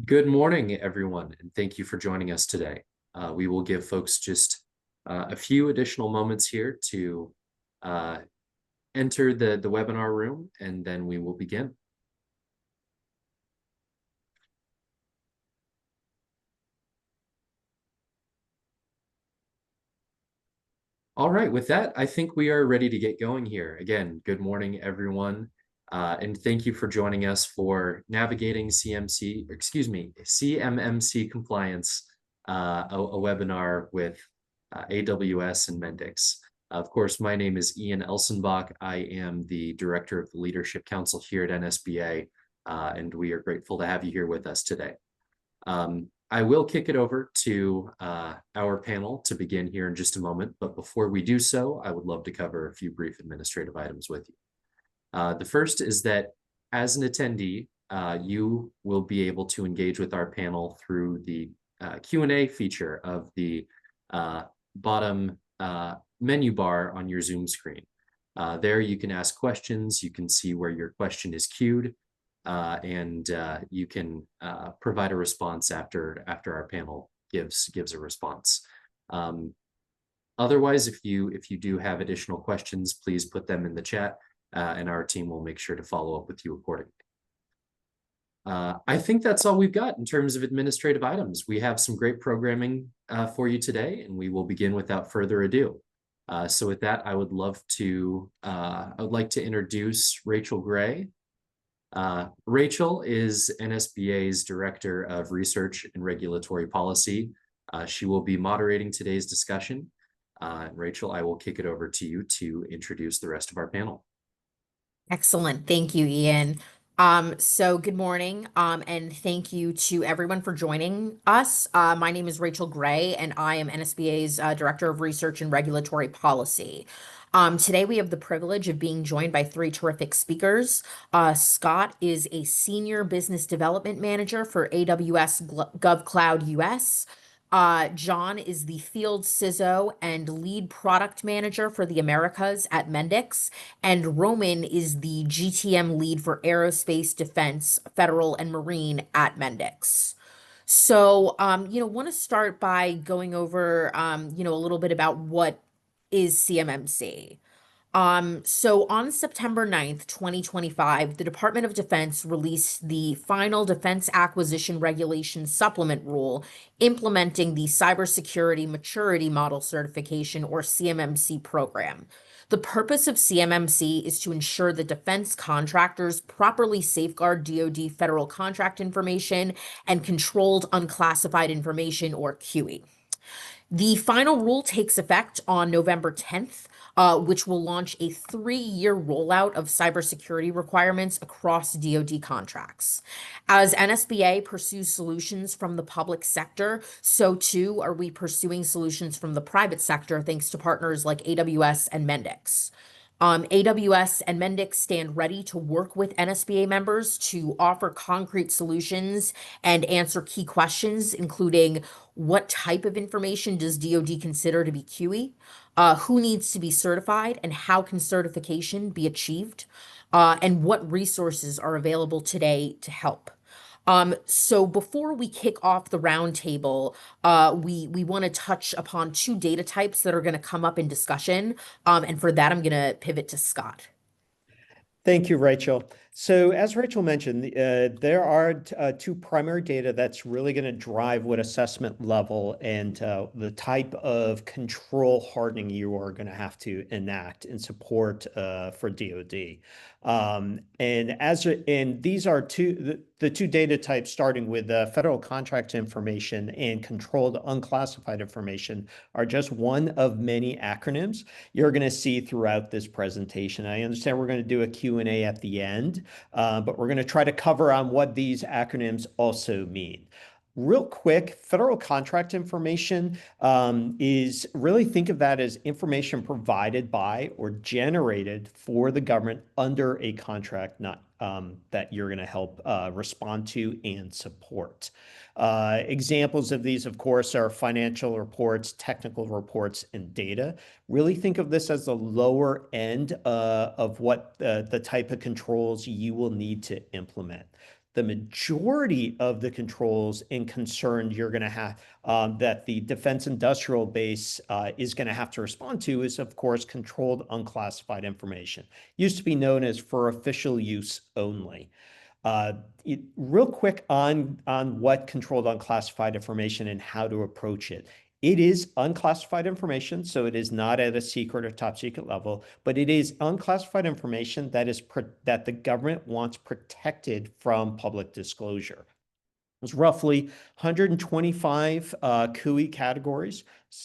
Good morning, everyone, and thank you for joining us today. We will give folks just a few additional moments here to uh, enter the webinar room, and then we will begin. All right, with that, I think we are ready to get going here. Again, good morning, everyone, and thank you for joining us for navigating CMMC compliance, a webinar with AWS and Mendix. Of course, my name is Ian Elsenbach. I am the Director of the Leadership Council here at NSBA, and we are grateful to have you here with us today. I will kick it over to our panel to begin here in just a moment, but before we do so, I would love to cover a few brief administrative items with you. The first is that as an attendee, you will be able to engage with our panel through the Q&A feature of the bottom menu bar on your Zoom screen. There you can ask questions, you can see where your question is queued, and you can provide a response after our panel gives a response. Otherwise, if you do have additional questions, please put them in the chat, and our team will make sure to follow up with you accordingly. I think that's all we've got in terms of administrative items. We have some great programming for you today, and we will begin without further ado. So with that, I would like to introduce Rachel Gray. Rachel is NSBA's Director of Research and Regulatory Policy. She will be moderating today's discussion. Rachel, I will kick it over to you to introduce the rest of our panel. Excellent. Thank you, Ian. So good morning, and thank you to everyone for joining us. My name is Rachel Gray, and I am NSBA's Director of Research and Regulatory Policy. Today, we have the privilege of being joined by three terrific speakers. Scott is a Senior Business Development Manager for AWS GovCloud US. John is the Field CISO and Lead Product Manager for the Americas at Mendix, and Roman is the GTM Lead for Aerospace, Defense, Federal, and Marine at Mendix. So, want to start by going over, a little bit about what is CMMC. So on September 9th, 2025, the Department of Defense released the final Defense Acquisition Regulation Supplement Rule implementing the Cybersecurity Maturity Model Certification, or CMMC program. The purpose of CMMC is to ensure that defense contractors properly safeguard DoD federal contract information and controlled unclassified information, or QE. The final rule takes effect on November 10th, which will launch a 3-year rollout of cybersecurity requirements across DoD contracts. As NSBA pursues solutions from the public sector, so too are we pursuing solutions from the private sector thanks to partners like AWS and Mendix. AWS and Mendix stand ready to work with NSBA members to offer concrete solutions and answer key questions, including what type of information does DoD consider to be QE, who needs to be certified, and how can certification be achieved, and what resources are available today to help. So before we kick off the roundtable, we want to touch upon two data types that are going to come up in discussion. And for that, I'm going to pivot to Scott. Thank you, Rachel. So as Rachel mentioned, there are two primary data that's really going to drive what assessment level and the type of control hardening you are going to have to enact and support for DoD. And these are the two data types, starting with federal contract information and controlled unclassified information, are just one of many acronyms you're going to see throughout this presentation. I understand we're going to do a Q&A at the end, but we're going to try to cover on what these acronyms also mean. Real quick, federal contract information is really, think of that as information provided by or generated for the government under a contract that you're going to help respond to and support. Examples of these, of course, are financial reports, technical reports, and data. Really think of this as the lower end of what the type of controls you will need to implement. the majority of the controls and concerns you're going to have that the defense industrial base is going to have to respond to is, of course, controlled unclassified information. Used to be known as for official use only. Real quick on what controlled unclassified information and how to approach it. It is unclassified information, so it is not at a secret or top secret level, but it is unclassified information that is that the government wants protected from public disclosure. There's roughly 125 CUI categories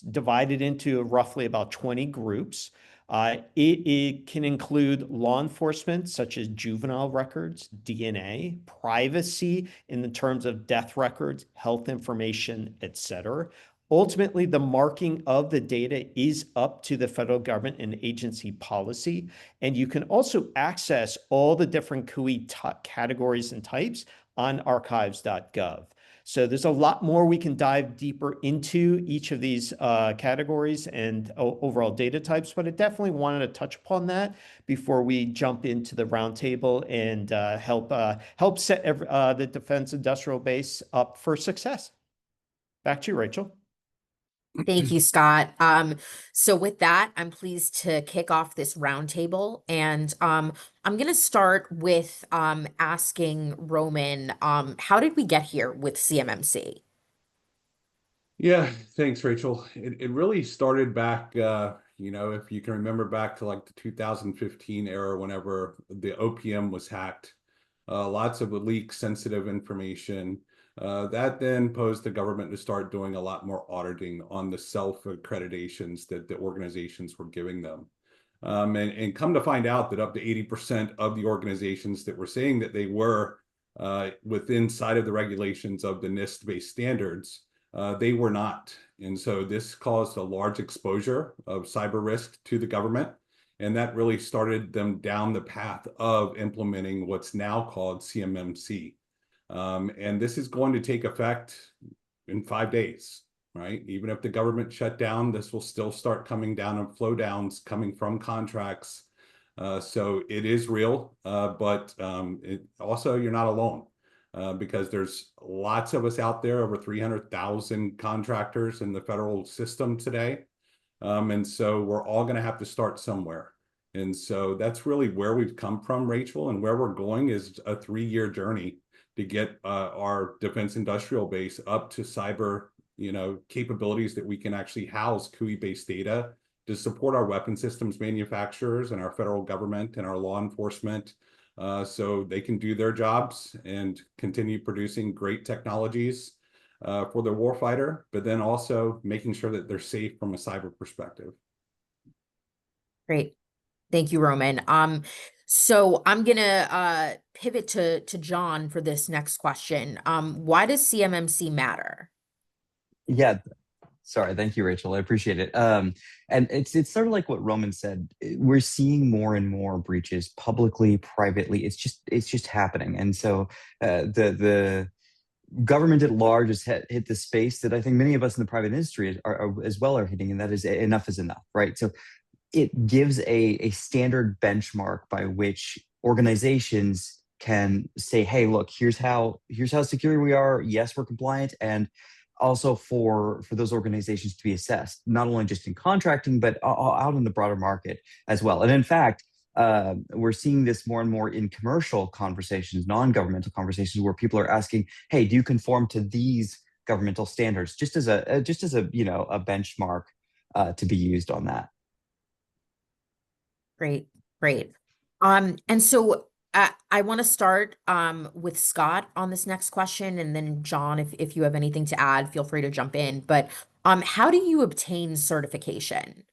divided into roughly about 20 groups. It can include law enforcement, such as juvenile records, DNA, privacy in the terms of death records, health information, etc. Ultimately, the marking of the data is up to the federal government and agency policy. And you can also access all the different CUI categories and types on archives.gov. So there's a lot more we can dive deeper into each of these categories and overall data types, but I definitely wanted to touch upon that before we jump into the roundtable and help set the defense industrial base up for success. Back to you, Rachel. Thank you, Scott. So with that, I'm pleased to kick off this roundtable, and I'm going to start with asking Roman, how did we get here with CMMC? Yeah, thanks, Rachel. It really started back, if you can remember back to like the 2015 era, whenever the OPM was hacked, lots of leaked sensitive information. That then posed the government to start doing a lot more auditing on the self-accreditations that the organizations were giving them. And come to find out that up to 80% of the organizations that were saying that they were within side of the regulations of the NIST-based standards, they were not. And so this caused a large exposure of cyber risk to the government. And that really started them down the path of implementing what's now called CMMC. And this is going to take effect in 5 days, right? Even if the government shut down, this will still start coming down and flow downs coming from contracts. So it is real, but also you're not alone. Because there's lots of us out there, over 300,000 contractors in the federal system today. And so we're all going to have to start somewhere. And so that's really where we've come from, Rachel, and where we're going is a 3-year journey to get our defense industrial base up to cyber, capabilities that we can actually house CUI-based data to support our weapon systems manufacturers and our federal government and our law enforcement. So they can do their jobs and continue producing great technologies for the warfighter, but then also making sure that they're safe from a cyber perspective. Great. Thank you, Roman. So I'm gonna pivot to John for this next question. Why does CMMC matter? Yeah, sorry. Thank you, Rachel. I appreciate it. And it's sort of like what Roman said. We're seeing more and more breaches publicly, privately. It's just happening. And so the government at large has hit the space that I think many of us in the private industry are as well are hitting, and that is enough is enough, right? So it gives a standard benchmark by which organizations can say, hey, look, here's how secure we are. Yes, we're compliant. And also for those organizations to be assessed, not only just in contracting, but out in the broader market as well. And in fact, we're seeing this more and more in commercial conversations, non-governmental conversations, where people are asking, hey, do you conform to these governmental standards? Just as a a benchmark to be used on that. Great. And so I want to start with Scott on this next question, and then John, if you have anything to add, feel free to jump in. But how do you obtain certification?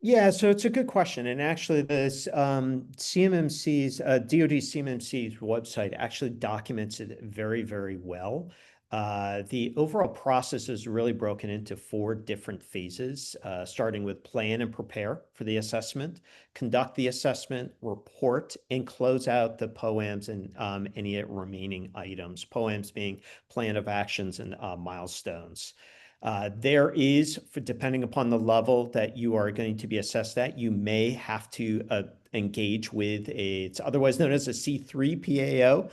Yeah, so it's a good question. And actually this CMMC's, DoD CMMC's website actually documents it very, very well. The overall process is really broken into 4 different phases, starting with plan and prepare for the assessment, conduct the assessment, report, and close out the POAMs and any remaining items, POAMs being plan of actions and milestones. There is, depending upon the level that you are going to be assessed at, you may have to engage with it's otherwise known as a C3 PAO,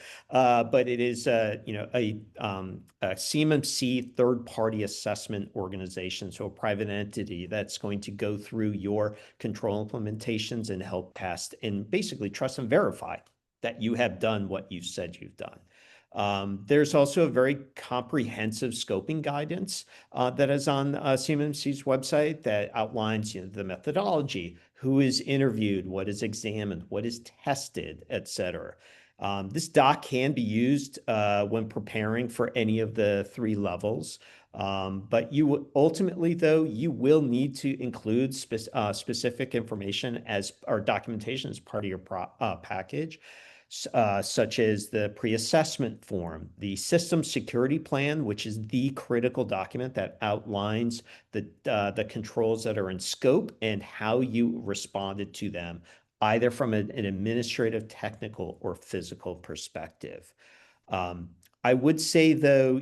but it is a CMMC third-party assessment organization, so a private entity that's going to go through your control implementations and help test and basically trust and verify that you have done what you said you've done. There's also a very comprehensive scoping guidance that is on CMMC's website that outlines, the methodology, who is interviewed, what is examined, what is tested, et cetera. This doc can be used when preparing for any of the 3 levels. But ultimately, though, you will need to include specific information or documentation as part of your package. Such as the pre-assessment form, the system security plan, which is the critical document that outlines the controls that are in scope and how you responded to them, either from an administrative, technical, or physical perspective. I would say, though,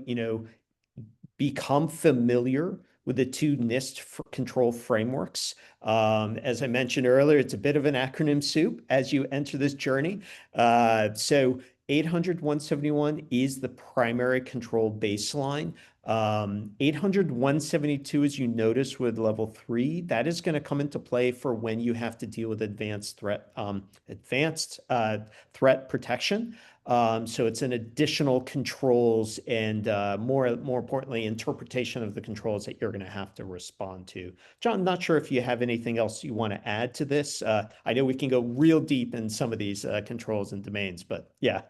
become familiar with the 2 NIST control frameworks. As I mentioned earlier, it's a bit of an acronym soup as you enter this journey. So 800-171 is the primary control baseline. 800-172, as you notice with level 3, that is going to come into play for when you have to deal with advanced threat protection. So it's an additional controls and more importantly, interpretation of the controls that you're going to have to respond to. John, not sure if you have anything else you want to add to this. I know we can go real deep in some of these controls and domains, but yeah.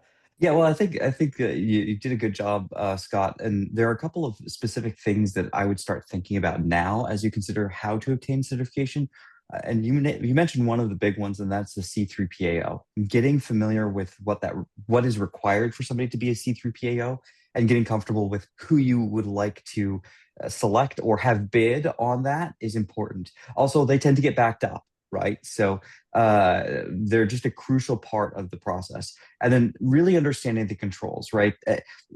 Yeah, well, I think you did a good job, Scott. And there are a couple of specific things that I would start thinking about now as you consider how to obtain certification. And you mentioned one of the big ones, and that's the C3 PAO. Getting familiar with what is required for somebody to be a C3 PAO, and getting comfortable with who you would like to select or have bid on that is important. Also, they tend to get backed up, right? So they're just a crucial part of the process. And then really understanding the controls, right?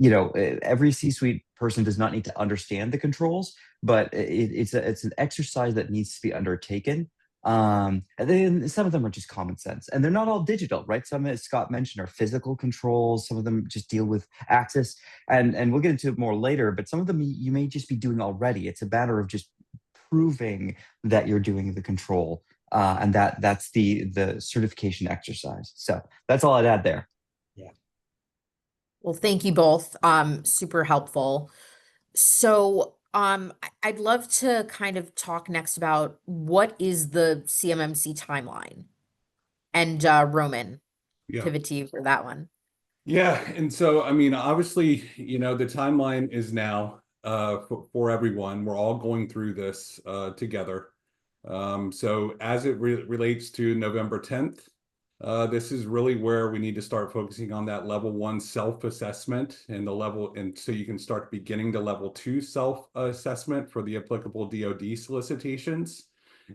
Every C-suite person does not need to understand the controls, but it's an exercise that needs to be undertaken. And then some of them are just common sense, and they're not all digital, right? Some, as Scott mentioned, are physical controls. Some of them just deal with access, and we'll get into it more later, but some of them you may just be doing already. It's a matter of just proving that you're doing the control, and that's the certification exercise. So that's all I'd add there. Yeah. Well, thank you both. Super helpful. So I'd love to kind of talk next about what is the CMMC timeline. And Roman, Yeah. pivot to you for that one. Yeah, and so I mean, obviously, the timeline is now for everyone. We're all going through this together. So as it relates to November 10th, this is really where we need to start focusing on that level 1 self-assessment and so you can start beginning the level 2 self-assessment for the applicable DoD solicitations.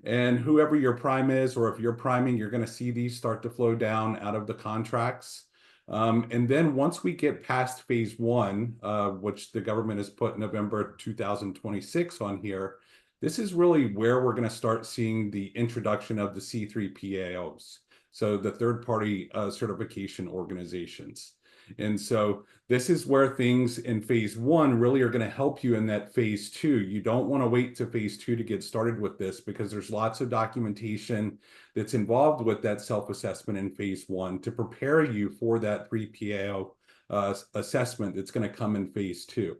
And whoever your prime is, or if you're priming, you're going to see these start to flow down out of the contracts. And then once we get past phase 1, which the government has put November 2026 on here, this is really where we're going to start seeing the introduction of the C3 PAOs. So the third-party certification organizations. And so this is where things in phase 1 really are going to help you in that phase 2. You don't want to wait to phase 2 to get started with this, because there's lots of documentation that's involved with that self-assessment in phase 1 to prepare you for that 3 PAO assessment that's going to come in phase 2.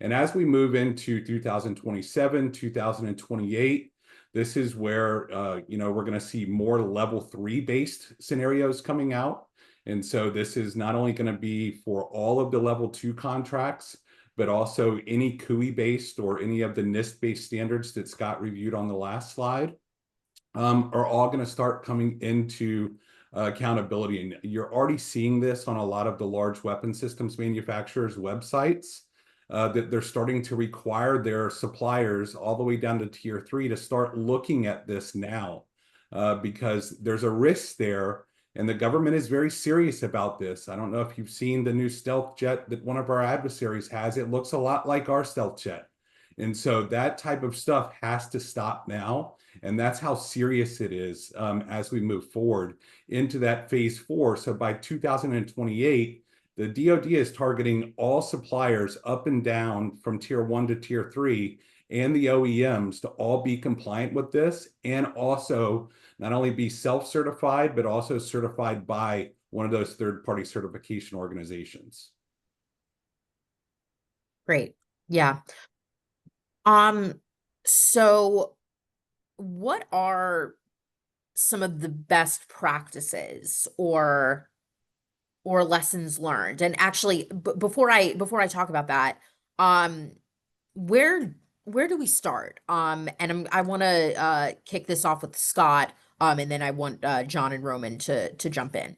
And as we move into 2027, 2028, this is where we're going to see more level 3 based scenarios coming out. And so this is not only going to be for all of the level 2 contracts, but also any CUI based or any of the NIST based standards that Scott reviewed on the last slide are all going to start coming into accountability. And you're already seeing this on a lot of the large weapon systems manufacturers' websites. That they're starting to require their suppliers all the way down to tier 3 to start looking at this now, because there's a risk there, and the government is very serious about this. I don't know if you've seen the new stealth jet that one of our adversaries has. It looks a lot like our stealth jet. And so that type of stuff has to stop now. And that's how serious it is as we move forward into that phase 4. So by 2028, the DoD is targeting all suppliers up and down from tier 1 to tier 3 and the OEMs to all be compliant with this, and also not only be self-certified, but also certified by one of those third-party certification organizations. Great. Yeah. So what are some of the best practices or lessons learned? And actually, before I talk about that, where do we start? And I want to kick this off with Scott, and then I want John and Roman to jump in.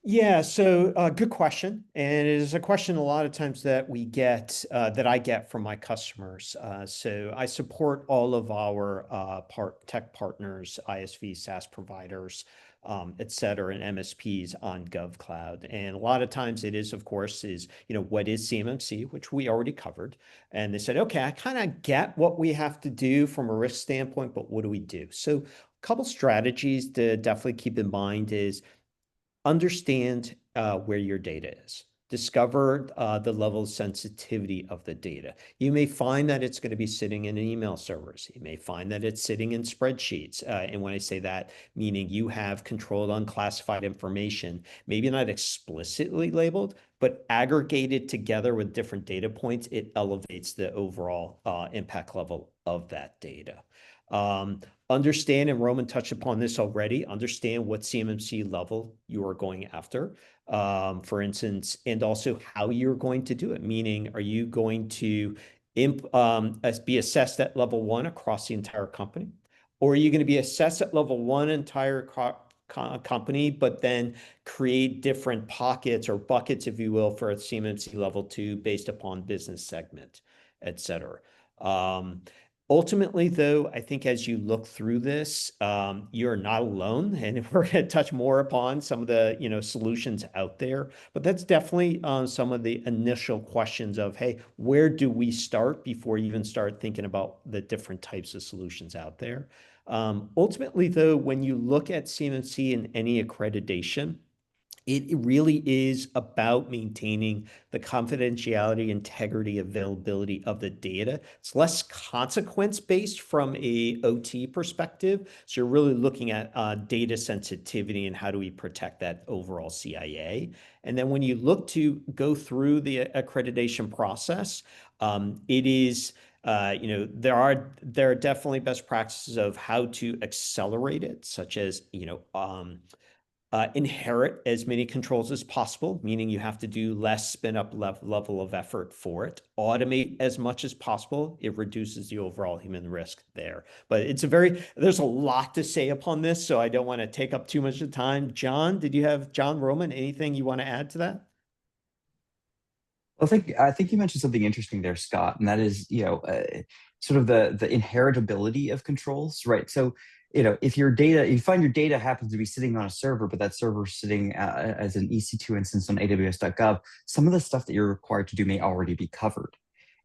Yeah, so good question. And it is a question a lot of times that we get, that I get from my customers. So I support all of our tech partners, ISV, SaaS providers, et cetera, and MSPs on GovCloud. And a lot of times it is, of course, what is CMMC, which we already covered. And they said, okay, I kind of get what we have to do from a risk standpoint, but what do we do? So a couple strategies to definitely keep in mind is understand where your data is. Discover the level of sensitivity of the data. You may find that it's going to be sitting in email servers. You may find that it's sitting in spreadsheets. And when I say that, meaning you have controlled unclassified information, maybe not explicitly labeled, but aggregated together with different data points, it elevates the overall impact level of that data. Understand, and Roman touched upon this already, understand what CMMC level you are going after, for instance, and also how you're going to do it. Meaning, are you going to be assessed at level 1 across the entire company? Or are you going to be assessed at level 1 entire company, but then create different pockets or buckets, if you will, for a CMMC level 2 based upon business segment, et cetera? Ultimately, though, I think as you look through this, you're not alone, and we're going to touch more upon some of the solutions out there. But that's definitely some of the initial questions of, hey, where do we start before you even start thinking about the different types of solutions out there? Ultimately, though, when you look at CMMC and any accreditation, it really is about maintaining the confidentiality, integrity, availability of the data. It's less consequence-based from a OT perspective. So you're really looking at data sensitivity and how do we protect that overall CIA. And then when you look to go through the accreditation process, it is there are definitely best practices of how to accelerate it, such as inherit as many controls as possible, meaning you have to do less spin up level of effort for it. Automate as much as possible. It reduces the overall human risk there. But there's a lot to say upon this, so I don't want to take up too much of the time. John, John Roman, anything you want to add to that? Well, I think you mentioned something interesting there, Scott, and that is, sort of the inheritability of controls, right? So, if you find your data happens to be sitting on a server, but that server is sitting as an EC2 instance on AWS.gov, some of the stuff that you're required to do may already be covered.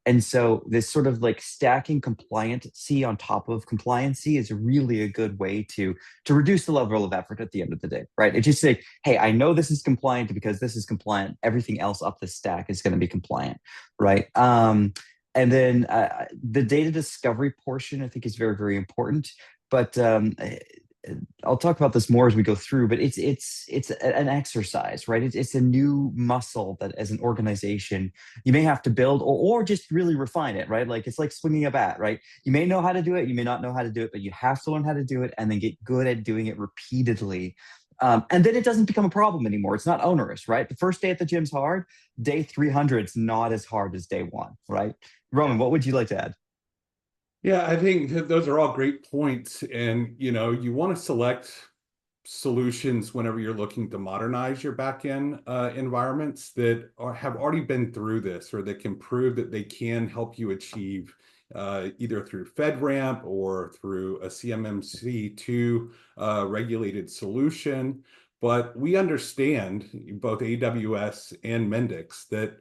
And so this sort of like stacking compliancy on top of compliancy is really a good way to reduce the level of effort at the end of the day, right? It's just like, hey, I know this is compliant because this is compliant. Everything else up the stack is going to be compliant, right? And then the data discovery portion, I think, is very, very important. But I'll talk about this more as we go through, but it's an exercise, right? It's a new muscle that as an organization, you may have to build or just really refine it, right? Like it's like swinging a bat, right? You may know how to do it, you may not know how to do it, but you have to learn how to do it and then get good at doing it repeatedly. And then it doesn't become a problem anymore. It's not onerous, right? The first day at the gym's hard. Day 300 is not as hard as day 1, right? Roman, what would you like to add? Yeah, I think those are all great points. And, you want to select solutions whenever you're looking to modernize your backend environments that have already been through this, or that can prove that they can help you achieve either through FedRAMP or through a CMMC2 regulated solution. But we understand, both AWS and Mendix, that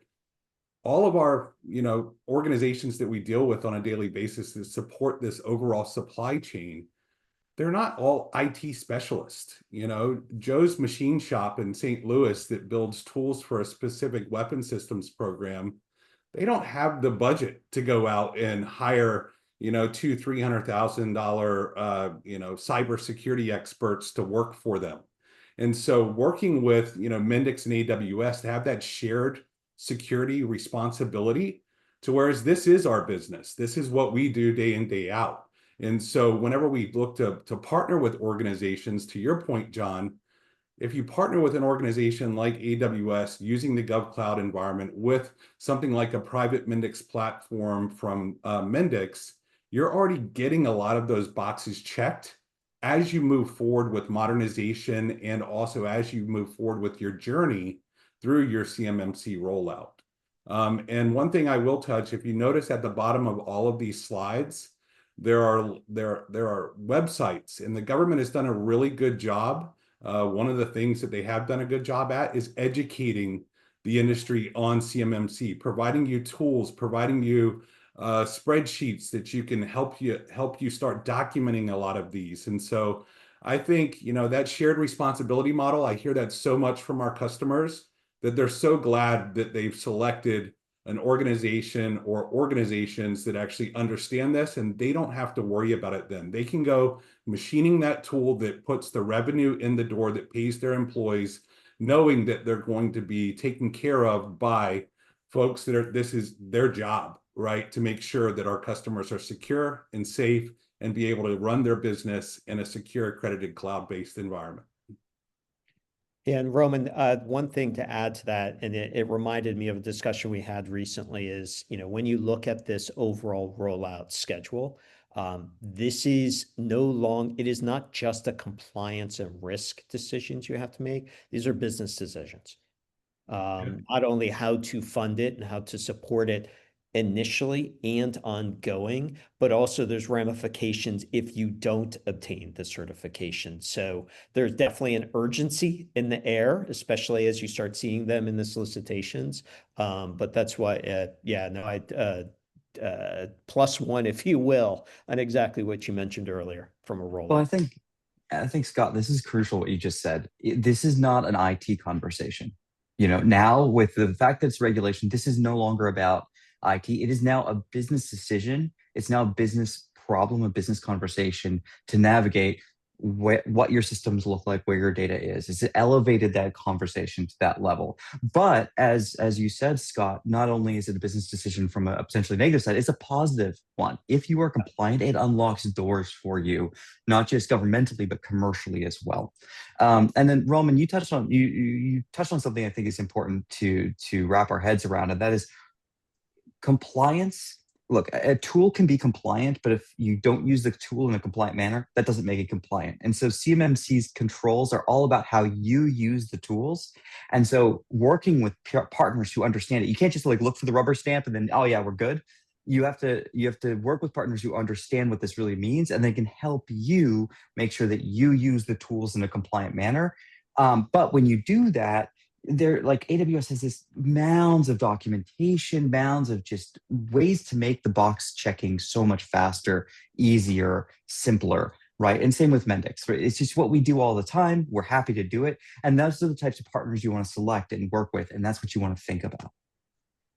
all of our, organizations that we deal with on a daily basis that support this overall supply chain, they're not all IT specialists. Joe's machine shop in St. Louis that builds tools for a specific weapon systems program, they don't have the budget to go out and hire, $200,000-$300,000, cybersecurity experts to work for them. And so working with, Mendix and AWS to have that shared security responsibility, to whereas this is our business, this is what we do day in, day out. And so whenever we look to partner with organizations, to your point, John, if you partner with an organization like AWS using the GovCloud environment with something like a private Mendix platform from Mendix, you're already getting a lot of those boxes checked as you move forward with modernization and also as you move forward with your journey through your CMMC rollout. And one thing I will touch, if you notice at the bottom of all of these slides, there are websites, and the government has done a really good job. One of the things that they have done a good job at is educating the industry on CMMC, providing you tools, providing you spreadsheets that you can help you start documenting a lot of these. And so I think, that shared responsibility model, I hear that so much from our customers, that they're so glad that they've selected an organization or organizations that actually understand this, and they don't have to worry about it then. They can go machining that tool that puts the revenue in the door, that pays their employees, knowing that they're going to be taken care of by folks this is their job, right? To make sure that our customers are secure and safe and be able to run their business in a secure, accredited, cloud-based environment. And Roman, one thing to add to that, and it reminded me of a discussion we had recently, is, when you look at this overall rollout schedule, this is it is not just a compliance and risk decisions you have to make. These are business decisions. Not only how to fund it and how to support it initially and ongoing, but also there's ramifications if you don't obtain the certification. So there's definitely an urgency in the air, especially as you start seeing them in the solicitations. But that's why, plus one, if you will, on exactly what you mentioned earlier from a rollout. Well, I think Scott, this is crucial what you just said. This is not an IT conversation. Now with the fact that it's regulation, this is no longer about IT. It is now a business decision. It's now a business problem, a business conversation to navigate what your systems look like, where your data is. It's elevated that conversation to that level. But as you said, Scott, not only is it a business decision from a potentially negative side, it's a positive one. If you are compliant, it unlocks doors for you, not just governmentally, but commercially as well. And then Roman, you touched on something I think is important to wrap our heads around, and that is compliance. Look, a tool can be compliant, but if you don't use the tool in a compliant manner, that doesn't make it compliant. And so CMMC's controls are all about how you use the tools. And so working with partners who understand it, you can't just look for the rubber stamp and then, oh yeah, we're good. You have to work with partners who understand what this really means, and they can help you make sure that you use the tools in a compliant manner. But when you do that, AWS has this mounds of documentation, mounds of just ways to make the box checking so much faster, easier, simpler, right? And same with Mendix, right? It's just what we do all the time. We're happy to do it. And those are the types of partners you want to select and work with. And that's what you want to think about.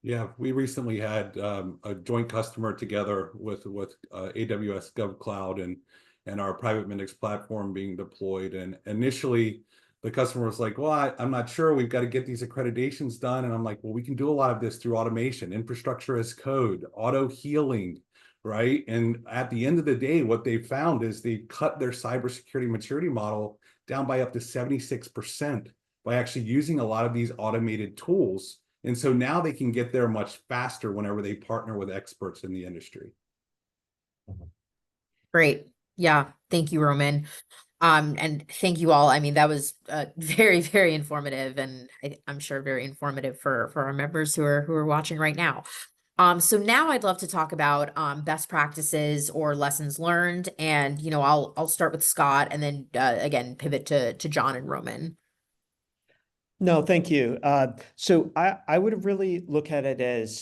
Yeah, we recently had a joint customer together with AWS GovCloud and our private Mendix platform being deployed. And initially, the customer was like, well, I'm not sure. We've got to get these accreditations done. And I'm like, well, we can do a lot of this through automation, infrastructure as code, auto healing, right? And at the end of the day, what they found is they cut their cybersecurity maturity model down by up to 76% by actually using a lot of these automated tools. And so now they can get there much faster whenever they partner with experts in the industry. Great. Yeah. Thank you, Roman. And thank you all. I mean, that was very, very informative, and I'm sure very informative for our members who are watching right now. So now I'd love to talk about best practices or lessons learned, and I'll start with Scott, and then again pivot to John and Roman. No, thank you. So I would really look at it as,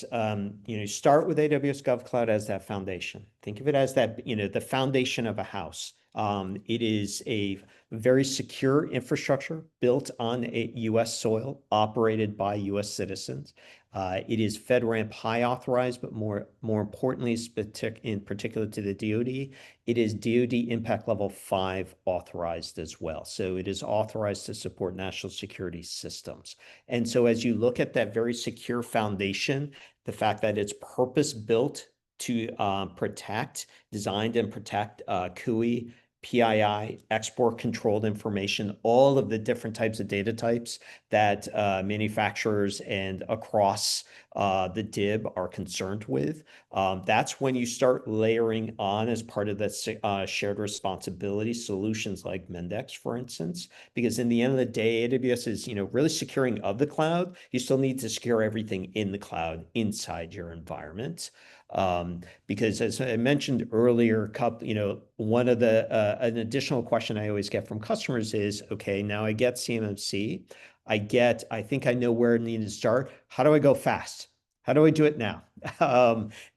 start with AWS GovCloud as that foundation. Think of it as that, the foundation of a house. It is a very secure infrastructure built on a US soil, operated by US citizens. It is FedRAMP high authorized, but more importantly, in particular to the DoD, it is DoD Impact Level 5 authorized as well. So it is authorized to support national security systems. And so as you look at that very secure foundation, the fact that it's purpose-built to designed and protect CUI, PII, export controlled information, all of the different types of data types that manufacturers and across the DIB are concerned with. That's when you start layering on as part of that shared responsibility solutions like Mendix, for instance, because in the end of the day, AWS is, really securing of the cloud. You still need to secure everything in the cloud inside your environment. Because as I mentioned earlier, one of an additional question I always get from customers is, okay, now I get CMMC, I think I know where I need to start. How do I go fast? How do I do it now?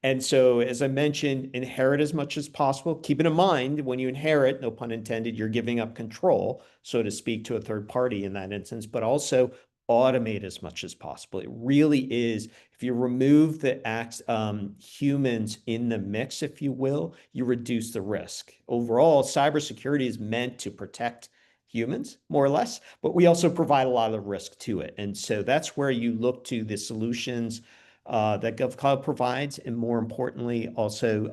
And so, as I mentioned, inherit as much as possible. Keep it in mind, when you inherit, no pun intended, you're giving up control, so to speak, to a third party in that instance, but also automate as much as possible. It really is, if you remove the humans in the mix, if you will, you reduce the risk. Overall, cybersecurity is meant to protect humans, more or less, but we also provide a lot of risk to it. And so that's where you look to the solutions that GovCloud provides, and more importantly, also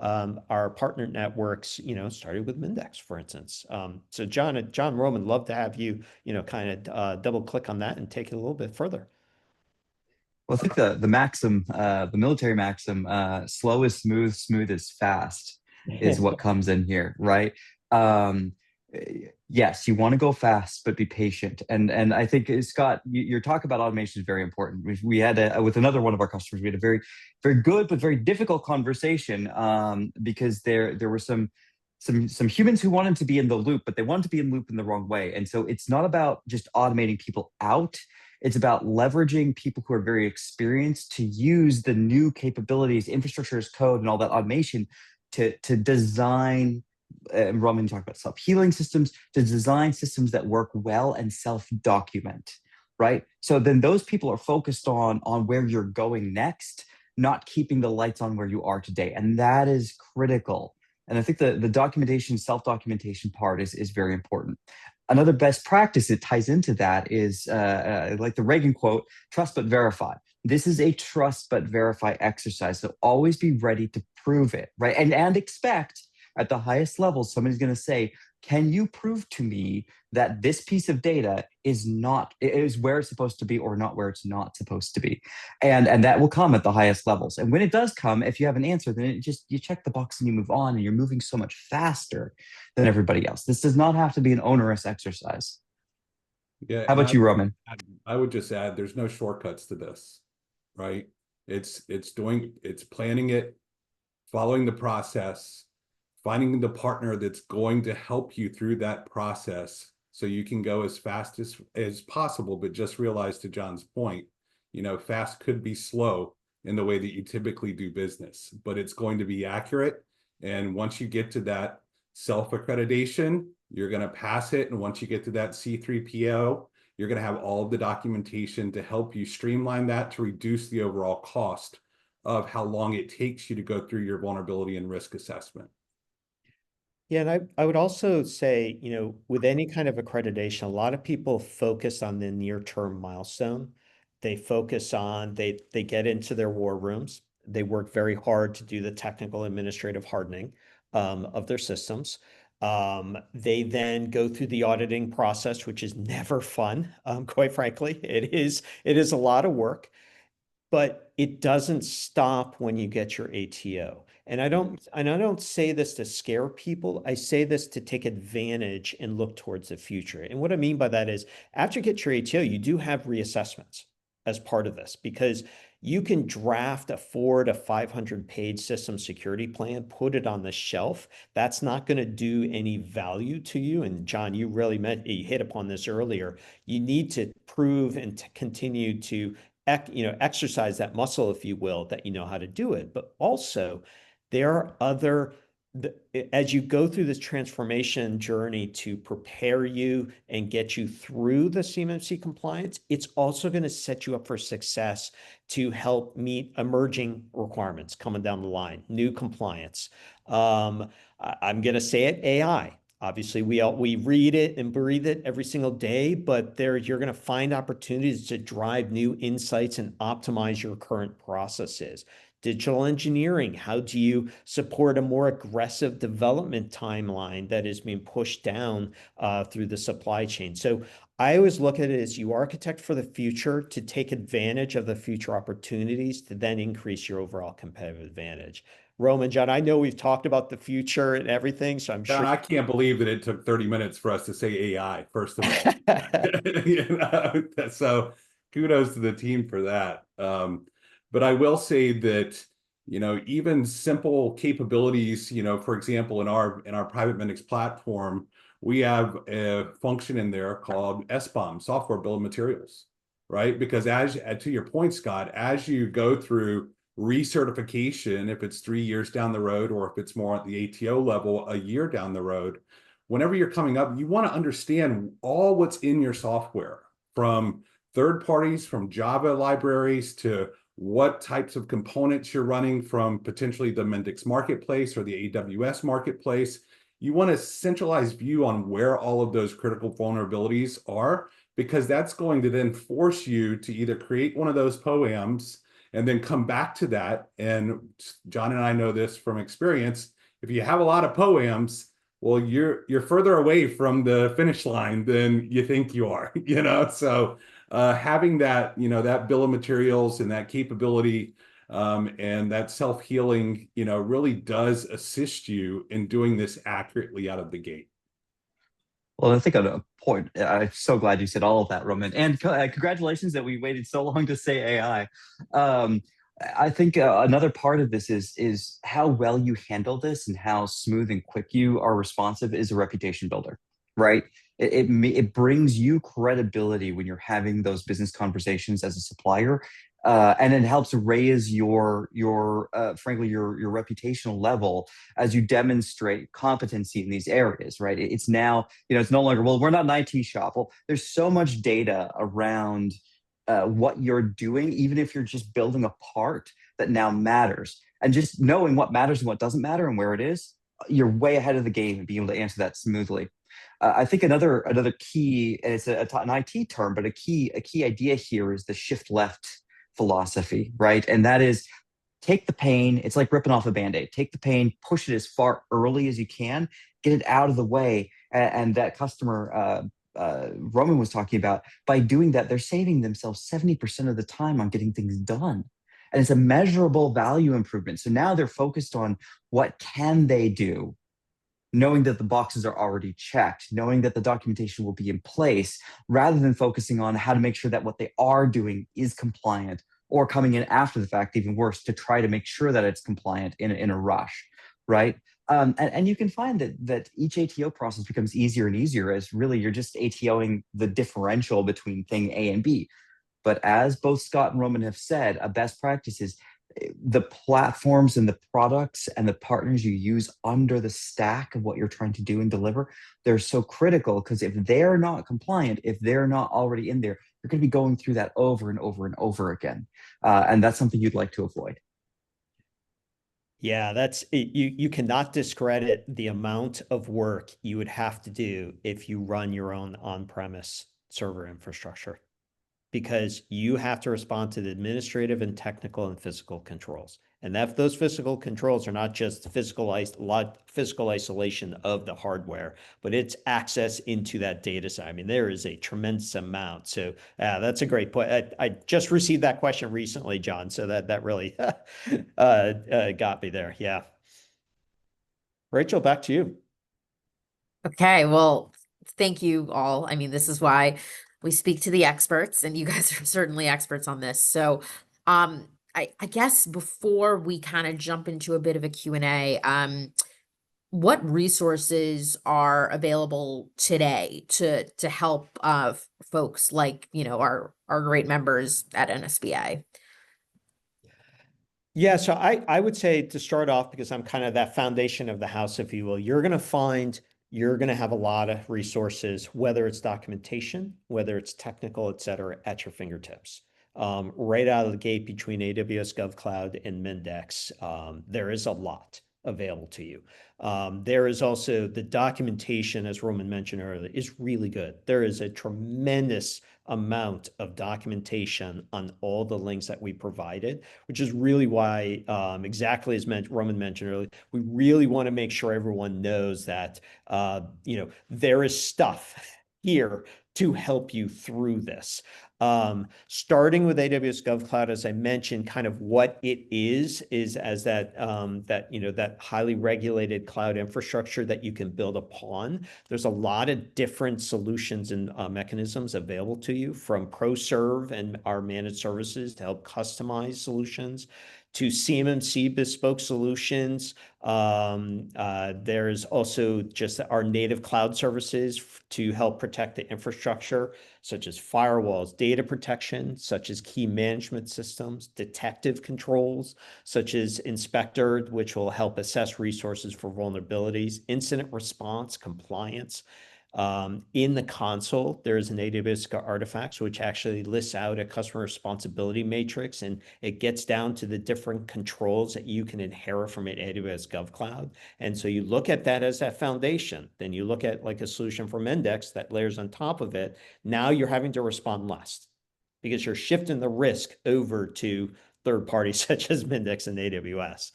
our partner networks, started with Mendix, for instance. So John Roman, love to have you, kind of double click on that and take it a little bit further. Well, I think the maxim, the military maxim, slow is smooth, smooth is fast, is what comes in here, right? Yes, you want to go fast, but be patient. And I think, Scott, your talk about automation is very important. We had with another one of our customers, we had a very, very good but very difficult conversation because there were some humans who wanted to be in the loop, but they wanted to be in loop in the wrong way. And so it's not about just automating people out. It's about leveraging people who are very experienced to use the new capabilities, infrastructure as code, and all that automation to design. Roman talked about self-healing systems, to design systems that work well and self-document, right? So then those people are focused on where you're going next, not keeping the lights on where you are today, and that is critical. And I think the documentation, self-documentation part is very important. Another best practice that ties into that is like the Reagan quote, trust but verify. This is a trust but verify exercise. So always be ready to prove it, right? And expect at the highest level, somebody's going to say, can you prove to me that this piece of data is where it's supposed to be or not where it's not supposed to be? And that will come at the highest levels. And when it does come, if you have an answer, then you check the box and you move on, and you're moving so much faster than everybody else. This does not have to be an onerous exercise. Yeah. How about you, Roman? I would just add, there's no shortcuts to this, right? It's planning it, following the process, finding the partner that's going to help you through that process so you can go as fast as possible. But just realize, to John's point, fast could be slow in the way that you typically do business, but it's going to be accurate. And once you get to that self-accreditation, you're going to pass it. And once you get to that C3PO, you're going to have all of the documentation to help you streamline that, to reduce the overall cost of how long it takes you to go through your vulnerability and risk assessment. Yeah, and I would also say, with any kind of accreditation, a lot of people focus on the near-term milestone. They focus on, they get into their war rooms. They work very hard to do the technical administrative hardening of their systems. They then go through the auditing process, which is never fun, quite frankly. It is a lot of work, but it doesn't stop when you get your ATO. And I don't say this to scare people. I say this to take advantage and look towards the future. And what I mean by that is, after you get your ATO, you do have reassessments. as part of this, because you can draft a 400 to 500 page system security plan, put it on the shelf. That's not going to do any value to you. And John, you hit upon this earlier. You need to prove and to continue to exercise that muscle, if you will, that you know how to do it. But also, there are other as you go through this transformation journey to prepare you and get you through the CMMC compliance, it's also going to set you up for success to help meet emerging requirements coming down the line, new compliance. I'm going to say it, AI. Obviously, we read it and breathe it every single day, but you're going to find opportunities to drive new insights and optimize your current processes. Digital engineering, how do you support a more aggressive development timeline that is being pushed down through the supply chain? So I always look at it as you architect for the future to take advantage of the future opportunities to then increase your overall competitive advantage. Roman, John, I know we've talked about the future and everything, so I'm John, sure. I can't believe that it took 30 minutes for us to say AI, first of all. So kudos to the team for that. But I will say that, even simple capabilities, for example, in our private Mendix platform, we have a function in there called SBOM, software bill of materials, right? Because to your point, Scott, as you go through recertification, if it's 3 years down the road, or if it's more at the ATO level, a year down the road, whenever you're coming up, you want to understand all what's in your software, from third parties, from Java libraries, to what types of components you're running from potentially the Mendix marketplace or the AWS marketplace. You want a centralized view on where all of those critical vulnerabilities are, because that's going to then force you to either create one of those POAMs and then come back to that. And John and I know this from experience. If you have a lot of POAMs, well, you're further away from the finish line than you think you are, So having that, that bill of materials and that capability and that self-healing, really does assist you in doing this accurately out of the gate. Well, I think on a point, I'm so glad you said all of that, Roman. And congratulations that we waited so long to say AI. I think another part of this is how well you handle this and how smooth and quick you are responsive is a reputation builder, right? It brings you credibility when you're having those business conversations as a supplier, and it helps raise your frankly your reputational level as you demonstrate competency in these areas, right? It's now, it's no longer, well, we're not an IT shop. Well, there's so much data around what you're doing, even if you're just building a part, that now matters. And just knowing what matters and what doesn't matter and where it is, you're way ahead of the game and being able to answer that smoothly. I think another key, and it's an IT term, but a key idea here is the shift left philosophy, right? And that is, take the pain. It's like ripping off a Band-Aid. Take the pain, push it as far early as you can, get it out of the way. And that customer Roman was talking about, by doing that, they're saving themselves 70% of the time on getting things done. And it's a measurable value improvement. So now they're focused on what can they do, knowing that the boxes are already checked, knowing that the documentation will be in place, rather than focusing on how to make sure that what they are doing is compliant, or coming in after the fact, even worse, to try to make sure that it's compliant in a rush, right? And you can find that each ATO process becomes easier and easier as really you're just ATOing the differential between thing A and B. But as both Scott and Roman have said, a best practice is the platforms and the products and the partners you use under the stack of what you're trying to do and deliver. They're so critical, because if they're not compliant, if they're not already in there, you're going to be going through that over and over and over again. And that's something you'd like to avoid. Yeah, that's it. You cannot discredit the amount of work you would have to do if you run your own on-premise server infrastructure, because you have to respond to the administrative and technical and physical controls. And those physical controls are not just physical isolation of the hardware, but it's access into that data set. I mean, there is a tremendous amount. So that's a great point. I just received that question recently, John. So that really got me there. Yeah. Rachel, back to you. Okay, well, thank you all. I mean, this is why we speak to the experts, and you guys are certainly experts on this. So, I guess before we kind of jump into a bit of a Q&A, what resources are available today to help folks like, our great members at NSBA? Yeah, so I would say to start off, because I'm kind of that foundation of the house, if you will, you're going to have a lot of resources, whether it's documentation, whether it's technical, et cetera, at your fingertips. Right out of the gate between AWS GovCloud and Mendix, there is a lot available to you. There is also the documentation, as Roman mentioned earlier, is really good. There is a tremendous amount of documentation on all the links that we provided, which is really why, exactly as Roman mentioned earlier, we really want to make sure everyone knows that, there is stuff here to help you through this. Starting with AWS GovCloud, as I mentioned, kind of what it is as that highly regulated cloud infrastructure that you can build upon. There's a lot of different solutions and mechanisms available to you, from ProServe and our managed services to help customize solutions, to CMMC bespoke solutions. There's also just our native cloud services to help protect the infrastructure, such as firewalls, data protection, such as key management systems, detective controls, such as Inspector, which will help assess resources for vulnerabilities, incident response, compliance. In the console, there's an AWS Artifacts, which actually lists out a customer responsibility matrix, and it gets down to the different controls that you can inherit from an AWS GovCloud. And so you look at that as that foundation. Then you look at like a solution from Mendix that layers on top of it. Now you're having to respond less because you're shifting the risk over to third parties such as Mendix and AWS.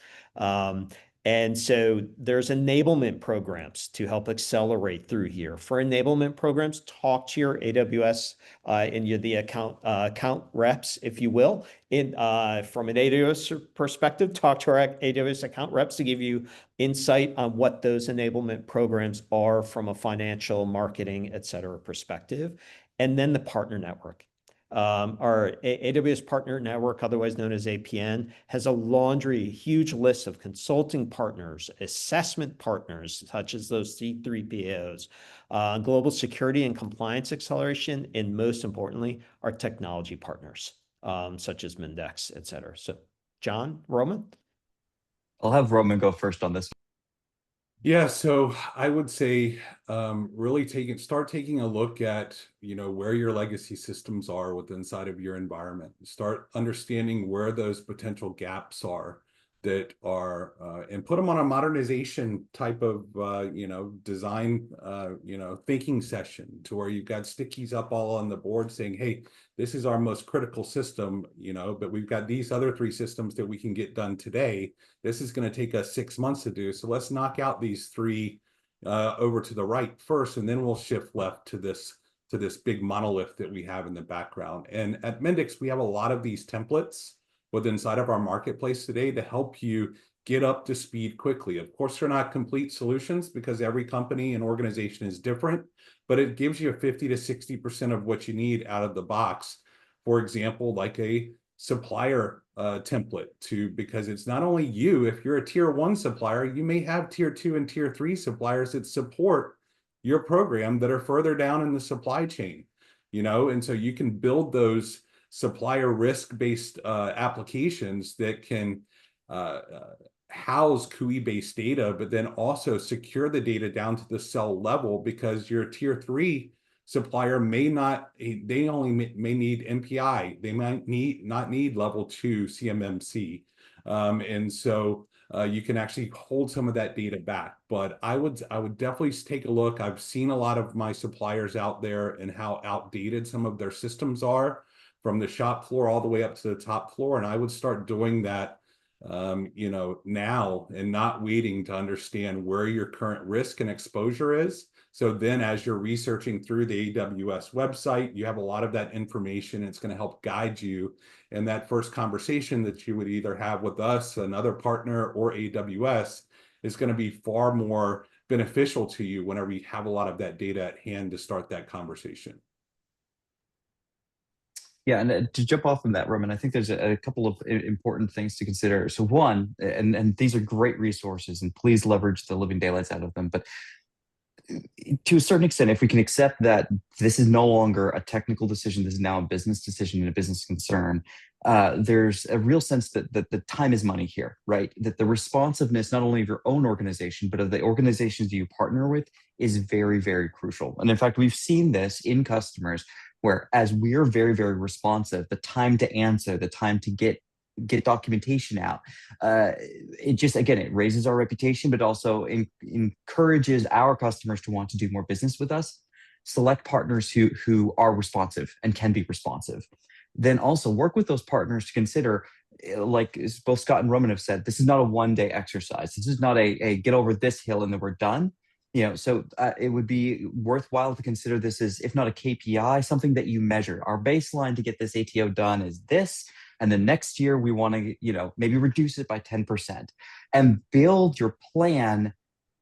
And so there's enablement programs to help accelerate through here. For enablement programs, talk to your AWS and the account reps, if you will. From an AWS perspective, talk to our AWS account reps to give you insight on what those enablement programs are from a financial, marketing, et cetera, perspective. And then the partner network. Our AWS Partner Network, otherwise known as APN, has a huge list of consulting partners, assessment partners, such as those C3PAOs, global security and compliance acceleration, and most importantly, our technology partners, such as Mendix, et cetera. So, John, Roman? I'll have Roman go first on this. Yeah, so I would say really start taking a look at where your legacy systems are inside of your environment. Start understanding where those potential gaps are that are and put them on a modernization type of design thinking session, to where you've got stickies up all on the board saying, hey, this is our most critical system, but we've got these other 3 systems that we can get done today. This is going to take us 6 months to do. So let's knock out these 3 over to the right first, and then we'll shift left to this big monolith that we have in the background. And at Mendix, we have a lot of these templates inside of our marketplace today to help you get up to speed quickly. Of course, they're not complete solutions because every company and organization is different, but it gives you 50 to 60% of what you need out of the box. For example, like a supplier template because it's not only you. If you're a tier 1 supplier, you may have tier 2 and tier 3 suppliers that support your program that are further down in the supply chain, and so you can build those supplier risk-based applications that can house CUI-based data, but then also secure the data down to the cell level, because your tier 3 supplier may only need MPI. They might not need level 2 CMMC. And so you can actually hold some of that data back. But I would definitely take a look. I've seen a lot of my suppliers out there and how outdated some of their systems are, from the shop floor all the way up to the top floor. And I would start doing that now, and not waiting to understand where your current risk and exposure is. So then as you're researching through the AWS website, you have a lot of that information. It's going to help guide you in that first conversation that you would either have with us, another partner, or AWS, is going to be far more beneficial to you whenever you have a lot of that data at hand to start that conversation. Yeah, and to jump off from that, Roman, I think there's a couple of important things to consider. So one, and these are great resources, and please leverage the living daylights out of them. But to a certain extent, if we can accept that this is no longer a technical decision, this is now a business decision and a business concern, there's a real sense that the time is money here, right? That the responsiveness, not only of your own organization, but of the organizations you partner with is very, very crucial. And in fact, we've seen this in customers where as we're very, very responsive, the time to answer, the time to get documentation out, it just, again, it raises our reputation, but also encourages our customers to want to do more business with us. Select partners who are responsive and can be responsive. Then also work with those partners to consider, like both Scott and Roman have said, this is not a one-day exercise. This is not a get over this hill and then we're done. So it would be worthwhile to consider this as, if not a KPI, something that you measure. Our baseline to get this ATO done is this, and the next year we want to, maybe reduce it by 10%, and build your plan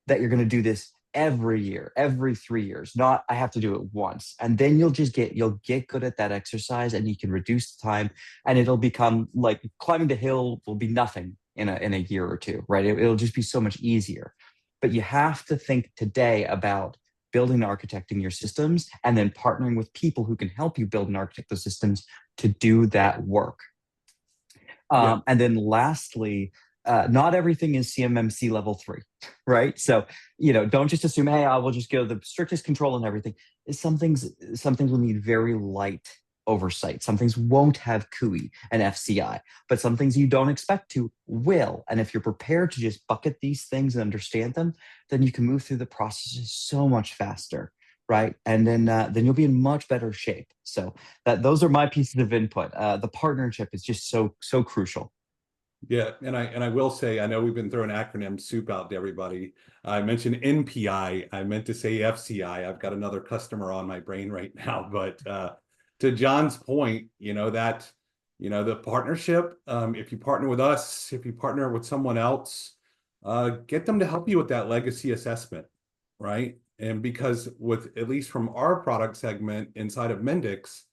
that you're going to do this every year, every 3 years, not I have to do it once. And then you'll get good at that exercise, and you can reduce the time, and it'll become like climbing the hill will be nothing in a year or two, right? It'll just be so much easier. But you have to think today about building and architecting your systems, and then partnering with people who can help you build and architect those systems to do that work. And then lastly, not everything is CMMC level 3, right? So, don't just assume, hey, I will just go the strictest control and everything. Some things will need very light oversight. Some things won't have CUI and FCI, but some things you don't expect to will. And if you're prepared to just bucket these things and understand them, then you can move through the processes so much faster, right? And then you'll be in much better shape. So those are my pieces of input. The partnership is just so crucial. Yeah, and I will say, I know we've been throwing acronym soup out to everybody. I mentioned NPI. I meant to say FCI. I've got another customer on my brain right now. But to John's point, the partnership, if you partner with us, if you partner with someone else, get them to help you with that legacy assessment, right? And because with, at least from our product segment inside of Mendix,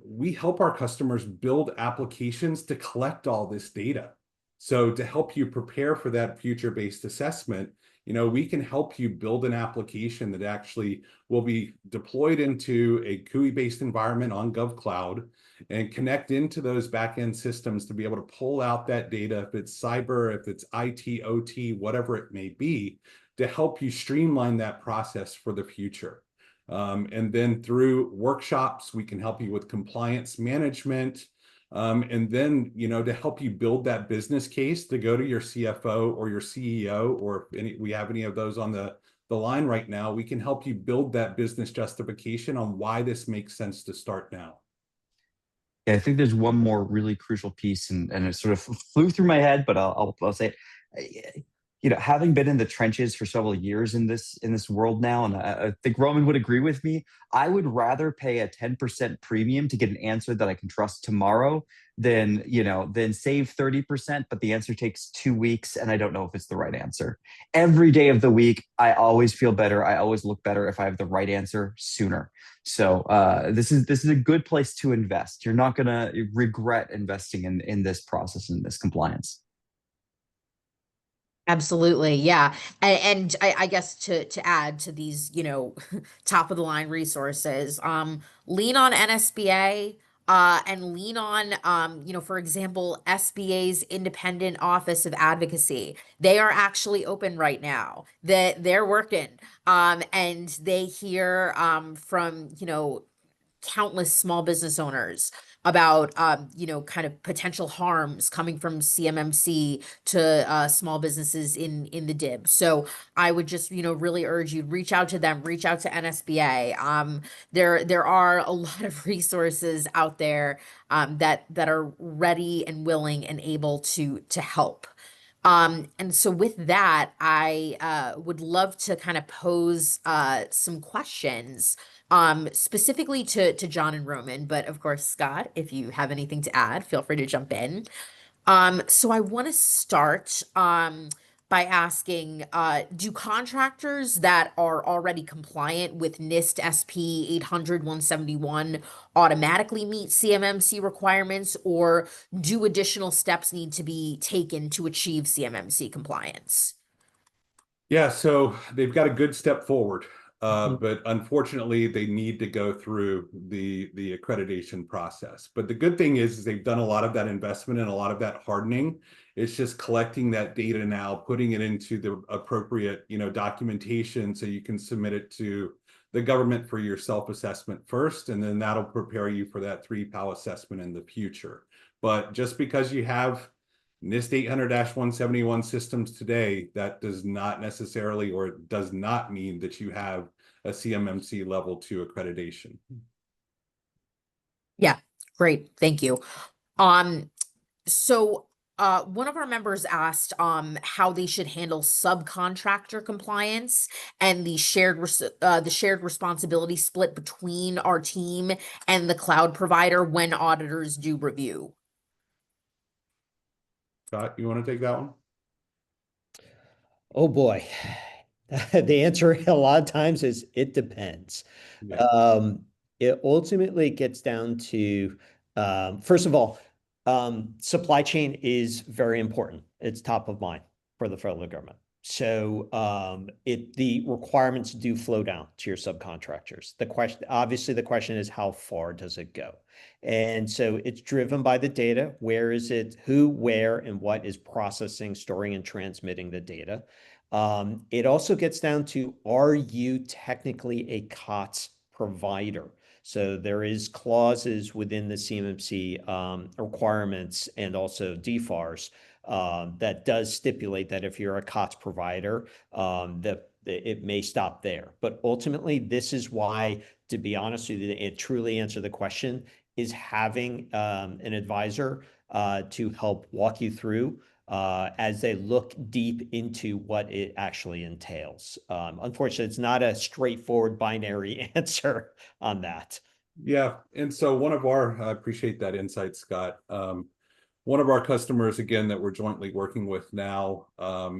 we help our customers build applications to collect all this data. So to help you prepare for that future-based assessment, we can help you build an application that actually will be deployed into a CUI-based environment on GovCloud and connect into those back-end systems to be able to pull out that data, if it's cyber, if it's IT, OT, whatever it may be, to help you streamline that process for the future. And then through workshops, we can help you with compliance management. And then, to help you build that business case to go to your CFO or your CEO, or if we have any of those on the line right now, we can help you build that business justification on why this makes sense to start now. Yeah, I think there's one more really crucial piece, and it sort of flew through my head, but I'll say it. Having been in the trenches for several years in this world now, and I think Roman would agree with me, I would rather pay a 10% premium to get an answer that I can trust tomorrow than save 30%, but the answer takes 2 weeks and I don't know if it's the right answer. Every day of the week, I always feel better. I always look better if I have the right answer sooner. So this is a good place to invest. You're not gonna regret investing in this process and this compliance. Absolutely. Yeah. And I guess to add to these, top of the line resources, lean on NSBA, and lean on, for example, SBA's Independent Office of Advocacy. They are actually open right now. They're working, and they hear, from, countless small business owners about kind of potential harms coming from CMMC to small businesses in the DIB. So I would just really urge you, reach out to them, reach out to NSBA. There are a lot of resources out there that are ready and willing and able to help. And so with that, I would love to kind of pose some questions, specifically to John and Roman, but of course, Scott, if you have anything to add, feel free to jump in. So I want to start by asking, do contractors that are already compliant with NIST SP 800-171 automatically meet CMMC requirements, or do additional steps need to be taken to achieve CMMC compliance? Yeah, so they've got a good step forward, Mhm. but unfortunately, they need to go through the accreditation process. But the good thing is they've done a lot of that investment and a lot of that hardening. It's just collecting that data now, putting it into the appropriate, documentation so you can submit it to the government for your self-assessment first, and then that'll prepare you for that 3PAL assessment in the future. But just because you have NIST 800-171 systems today, that does not necessarily, or does not mean that you have a CMMC level 2 accreditation. Yeah, great. Thank you. Um, so one of our members asked how they should handle subcontractor compliance and the shared responsibility split between our team and the cloud provider when auditors do review. Scott, you want to take that one? Oh boy. The answer a lot of times is it depends. Yeah. It ultimately gets down to, first of all, supply chain is very important. It's top of mind for the federal government. So the requirements do flow down to your subcontractors. Obviously, the question is how far does it go? And so it's driven by the data. Where is it? Who, where, and what is processing, storing, and transmitting the data? It also gets down to, are you technically a COTS provider? So there is clauses within the CMMC requirements and also DFARS that does stipulate that if you're a COTS provider, that it may stop there. But ultimately, this is why, to be honest with you, it truly answer the question is having an advisor to help walk you through as they look deep into what it actually entails. Unfortunately, it's not a straightforward binary answer on that. Yeah, and so I appreciate that insight, Scott. One of our customers, again, that we're jointly working with now,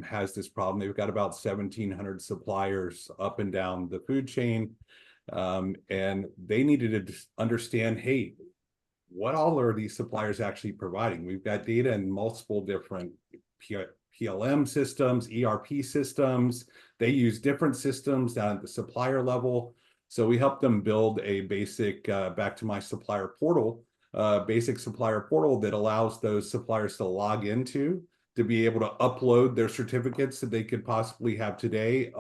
has this problem. They've got about 1,700 suppliers up and down the food chain, and they needed to understand, hey, what all are these suppliers actually providing? We've got data in multiple different PLM systems, ERP systems. They use different systems down at the supplier level. So we help them build a basic, back to my supplier portal, basic supplier portal that allows those suppliers to log into, to be able to upload their certificates that they could possibly have today,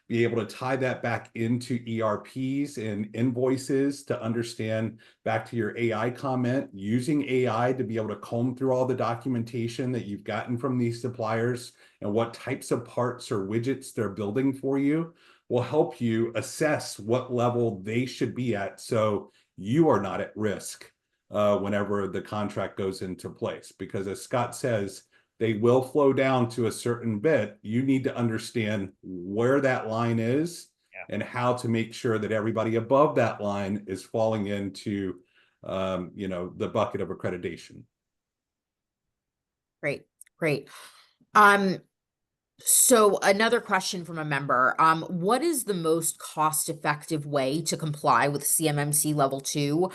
be able to tie that back into ERPs and invoices to understand, back to your AI comment, using AI to be able to comb through all the documentation that you've gotten from these suppliers and what types of parts or widgets they're building for you will help you assess what level they should be at so you are not at risk whenever the contract goes into place. Because as Scott says, they will flow down to a certain bit. You need to understand where that line is and how to make sure that everybody above that line is falling into, the bucket of accreditation. Great, great. So another question from a member, what is the most cost-effective way to comply with CMMC level 2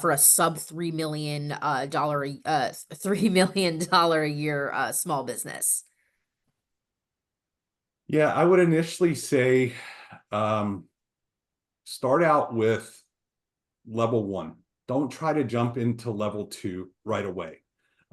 for a sub $3 million $3 million a year small business? Yeah, I would initially say start out with level 1. Don't try to jump into level 2 right away.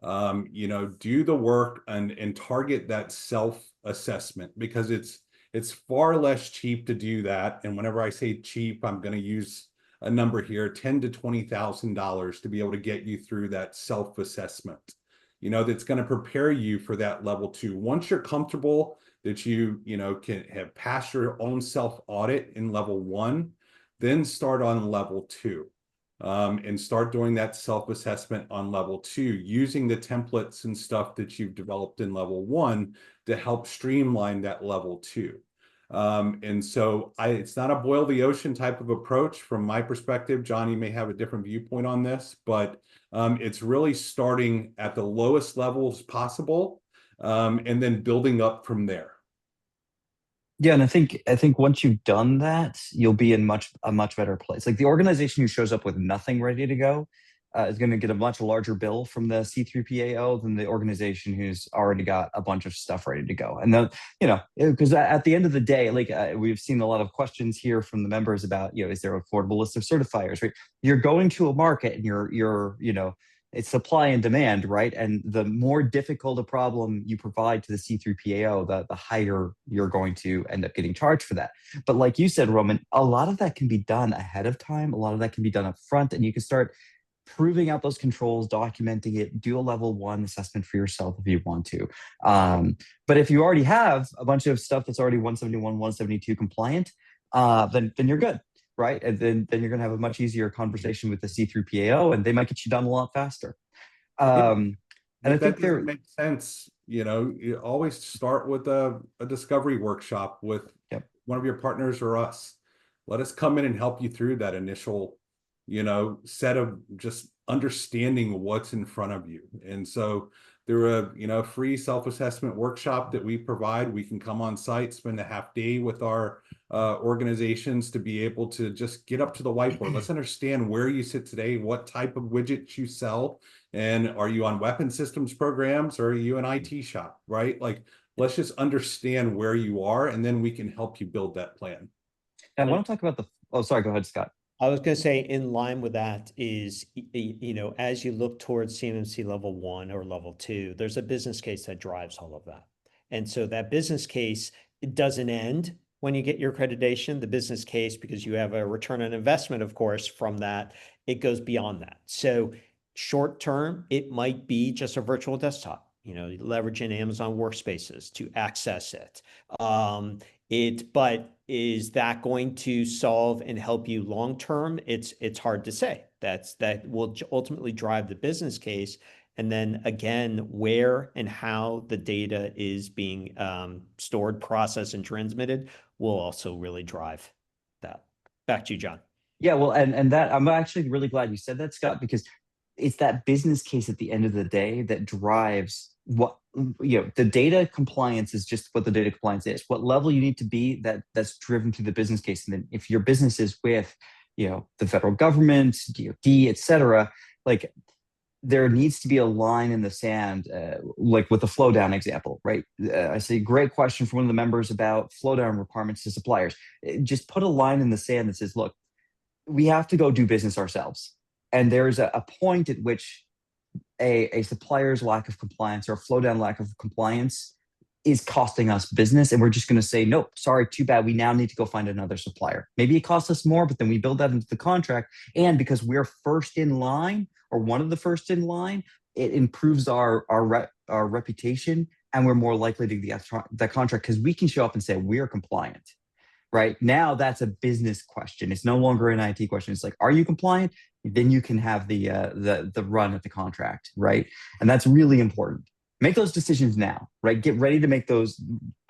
Do the work and target that self-assessment, because it's far less cheap to do that. And whenever I say cheap, I'm going to use a number here, $10,000 to $20,000 to be able to get you through that self-assessment. That's going to prepare you for that level 2. Once you're comfortable that you can have passed your own self-audit in level 1, then start on level 2. And start doing that self-assessment on level 2, using the templates and stuff that you've developed in level 1 to help streamline that level 2. And so it's not a boil the ocean type of approach from my perspective. Johnny may have a different viewpoint on this, but it's really starting at the lowest levels possible and then building up from there. Yeah, and I think once you've done that, you'll be in a much better place. Like the organization who shows up with nothing ready to go is going to get a much larger bill from the C3PAO than the organization who's already got a bunch of stuff ready to go. And then, because at the end of the day, like we've seen a lot of questions here from the members about, is there an affordable list of certifiers, right? You're going to a market and it's supply and demand, right? And the more difficult a problem you provide to the C3PAO, the higher you're going to end up getting charged for that. But like you said, Roman, a lot of that can be done ahead of time. A lot of that can be done up front, and you can start proving out those controls, documenting it, do a level 1 assessment for yourself if you want to. But if you already have a bunch of stuff that's already 171, 172 compliant, then you're good. Right. And then you're going to have a much easier conversation with the C3PAO, and they might get you done a lot faster. And I think that makes sense. You always start with a discovery workshop with one of your partners or us. Let us come in and help you through that initial, set of just understanding what's in front of you. And so through a free self-assessment workshop that we provide, we can come on site, spend a half day with our organizations to be able to just get up to the whiteboard. Let's understand where you sit today, what type of widgets you sell, and are you on weapon systems programs, or are you an IT shop, right? Like, let's just understand where you are, and then we can help you build that plan. And I want to talk about oh, sorry, go ahead, Scott. I was going to say, in line with that is, as you look towards CMMC level 1 or level 2, there's a business case that drives all of that. And so that business case, it doesn't end when you get your accreditation. The business case, because you have a return on investment, of course, from that, it goes beyond that. So short term, it might be just a virtual desktop, leveraging Amazon workspaces to access it. But is that going to solve and help you long term? It's hard to say. That will ultimately drive the business case. And then again, where and how the data is being stored, processed, and transmitted will also really drive that. Back to you, John. Yeah, well, and that I'm actually really glad you said that, Scott, because it's that business case at the end of the day that drives what the data compliance is. Just what the data compliance is, what level you need to be, that's driven through the business case. And then if your business is with the federal government, DoD, et cetera, like there needs to be a line in the sand, like with the flow down example, right? I see great question from one of the members about flow down requirements to suppliers. Just put a line in the sand that says, look, we have to go do business ourselves. And there's a point at which a supplier's lack of compliance or a flow down lack of compliance is costing us business. And we're just going to say, nope, sorry, too bad. We now need to go find another supplier. Maybe it costs us more, but then we build that into the contract. And because we're first in line, or one of the first in line, it improves our reputation, and we're more likely to get that contract because we can show up and say we're compliant. Right now, that's a business question. It's no longer an IT question. It's like, are you compliant? Then you can have the run at the contract, right? And that's really important. Make those decisions now, right? Get ready to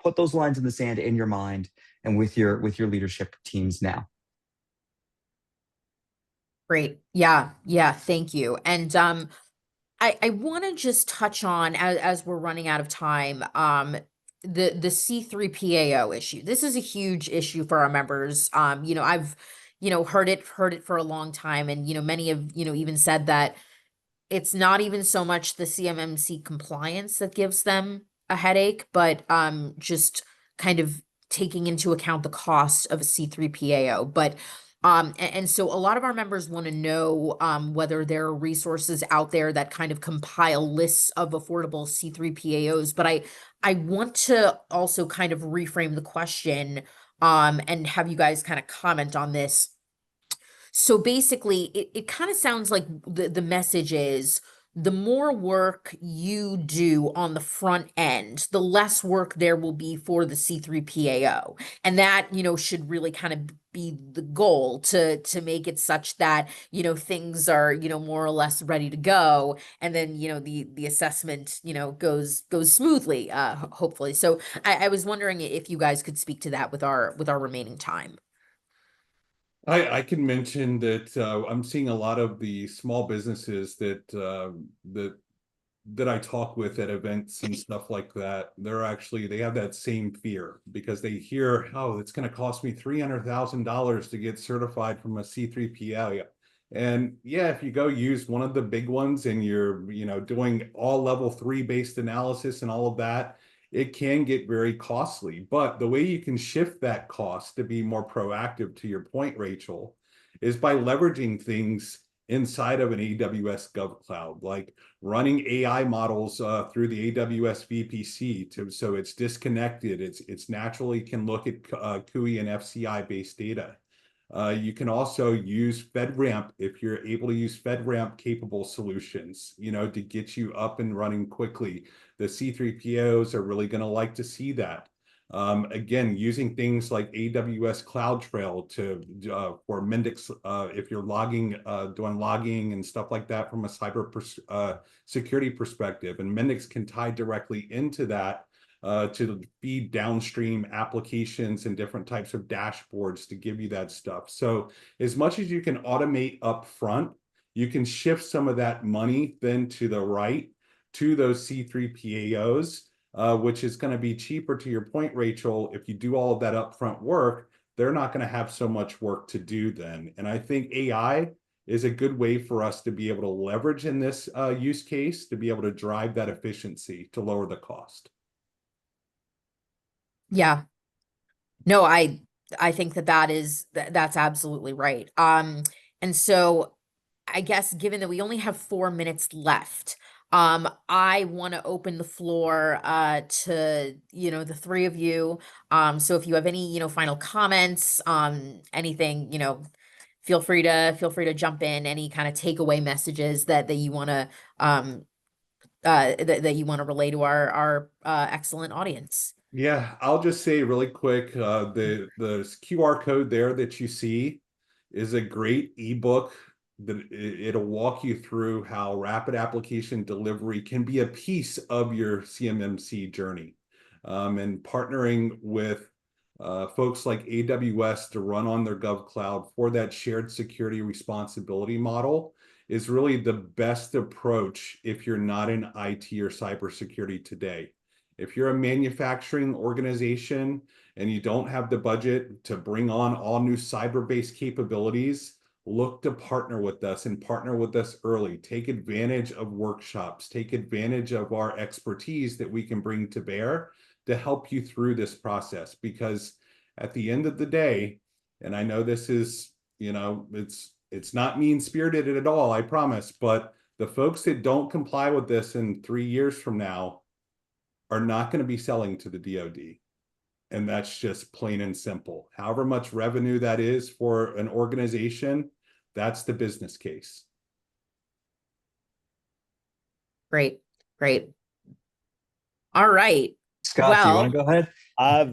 put those lines in the sand in your mind and with your leadership teams now. Great. Yeah. Thank you. And I want to just touch on, as we're running out of time, the C3PAO issue. This is a huge issue for our members. I've heard it for a long time, and many have even said that it's not even so much the CMMC compliance that gives them a headache, but just kind of taking into account the cost of a C3PAO. But and so a lot of our members want to know whether there are resources out there that kind of compile lists of affordable C3PAOs. But I want to also kind of reframe the question and have you guys kind of comment on this. So basically, it kind of sounds like the message is, the more work you do on the front end, the less work there will be for the C3PAO. And that, should really kind of be the goal, to make it such that, things are, more or less ready to go. And then, the assessment, goes smoothly, hopefully. So I was wondering if you guys could speak to that with our remaining time. I can mention that I'm seeing a lot of the small businesses that that I talk with at events and stuff like that, they have that same fear because they hear, oh, it's going to cost me $300,000 to get certified from a C3PA. And yeah, if you go use one of the big ones and you're, doing all level 3 based analysis and all of that, it can get very costly. But the way you can shift that cost to be more proactive, to your point, Rachel, is by leveraging things inside of an AWS GovCloud, like running AI models through the AWS VPC so it's disconnected. It's naturally can look at CUI and FCI based data. You can also use FedRAMP if you're able to use FedRAMP capable solutions, to get you up and running quickly. The C3POs are really going to like to see that. Again, using things like AWS CloudTrail for Mendix, if you're doing logging and stuff like that from a cyber security perspective, and Mendix can tie directly into that to feed downstream applications and different types of dashboards to give you that stuff. So as much as you can automate up front, you can shift some of that money then to the right to those C3PAOs, which is going to be cheaper, to your point, Rachel. If you do all of that upfront work, they're not going to have so much work to do then. And I think AI is a good way for us to be able to leverage in this use case to be able to drive that efficiency to lower the cost. Yeah. No, I think that's absolutely right. And so I guess given that we only have 4 minutes left, I want to open the floor to the three of you. So if you have any final comments, anything, feel free to jump in. Any kind of takeaway messages that you want to that you want to relay to our excellent audience. Yeah, I'll just say really quick, the QR code there that you see is a great ebook that it'll walk you through how rapid application delivery can be a piece of your CMMC journey. And partnering with folks like AWS to run on their GovCloud for that shared security responsibility model is really the best approach if you're not in IT or cybersecurity today. If you're a manufacturing organization and you don't have the budget to bring on all new cyber-based capabilities, look to partner with us and partner with us early. Take advantage of workshops, take advantage of our expertise that we can bring to bear to help you through this process. Because at the end of the day, and I know this is, it's not mean-spirited at all, I promise, but the folks that don't comply with this in 3 years from now are not going to be selling to the DoD. And that's just plain and simple. However much revenue that is for an organization, that's the business case. Great. All right. Scott, do you want to go ahead?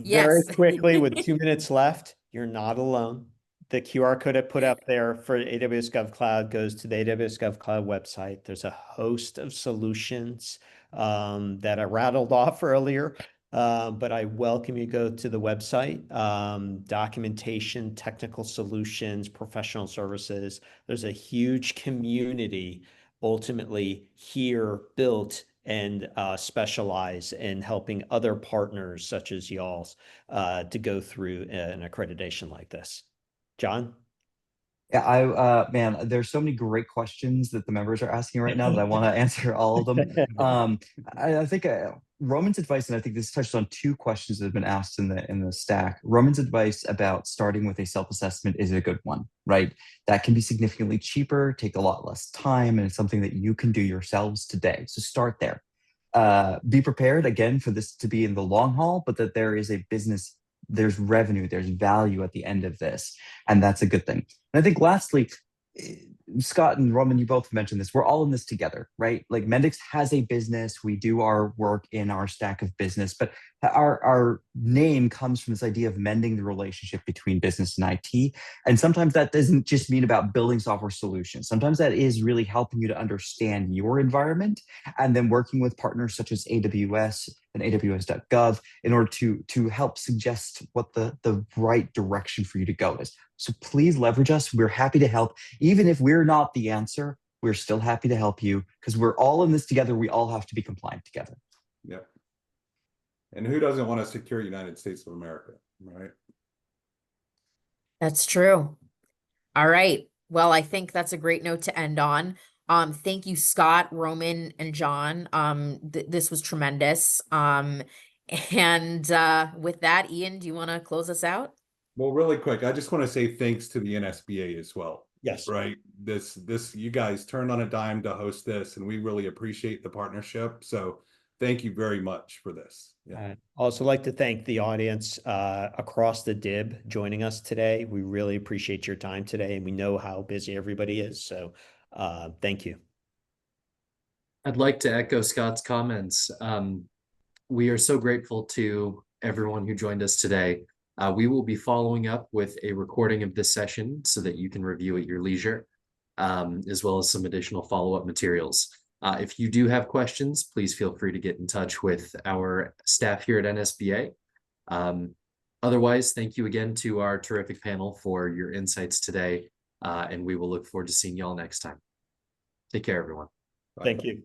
Very Yes. quickly, with 2 minutes left, you're not alone. The QR code I put up there for AWS GovCloud goes to the AWS GovCloud website. There's a host of solutions that I rattled off earlier, but I welcome you to go to the website. Documentation, technical solutions, professional services. There's a huge community ultimately here built and specialize in helping other partners such as y'all's to go through an accreditation like this. John? Yeah, man, there's so many great questions that the members are asking right now that I want to answer all of them. I think Roman's advice, and I think this touched on 2 questions that have been asked in the stack. Roman's advice about starting with a self-assessment is a good one, right? That can be significantly cheaper, take a lot less time, and it's something that you can do yourselves today. So start there. Be prepared, again, for this to be in the long haul, but that there is a business, there's revenue, there's value at the end of this, and that's a good thing. And I think lastly, Scott and Roman, you both mentioned this, we're all in this together, right? Like Mendix has a business, we do our work in our stack of business, but our name comes from this idea of mending the relationship between business and IT. And sometimes that doesn't just mean about building software solutions. Sometimes that is really helping you to understand your environment and then working with partners such as AWS and AWS.gov in order to help suggest what the right direction for you to go is. So please leverage us. We're happy to help. Even if we're not the answer, We're still happy to help you because we're all in this together. We all have to be compliant together. Yep. And who doesn't want a secure United States of America, right? That's true. All right. Well, I think that's a great note to end on. Thank you, Scott, Roman, and John. This was tremendous. And with that, Ian, do you want to close us out? Well, really quick, I just want to say thanks to the NSBA as well. Yes. Right. You guys turned on a dime to host this, and we really appreciate the partnership. So thank you very much for this. Yeah. I'd also like to thank the audience across the DIB joining us today. We really appreciate your time today, and we know how busy everybody is. So thank you. I'd like to echo Scott's comments. We are so grateful to everyone who joined us today. We will be following up with a recording of this session so that you can review at your leisure, as well as some additional follow-up materials. If you do have questions, please feel free to get in touch with our staff here at NSBA. Otherwise, thank you again to our terrific panel for your insights today, and we will look forward to seeing y'all next time. Take care, everyone. Thank you.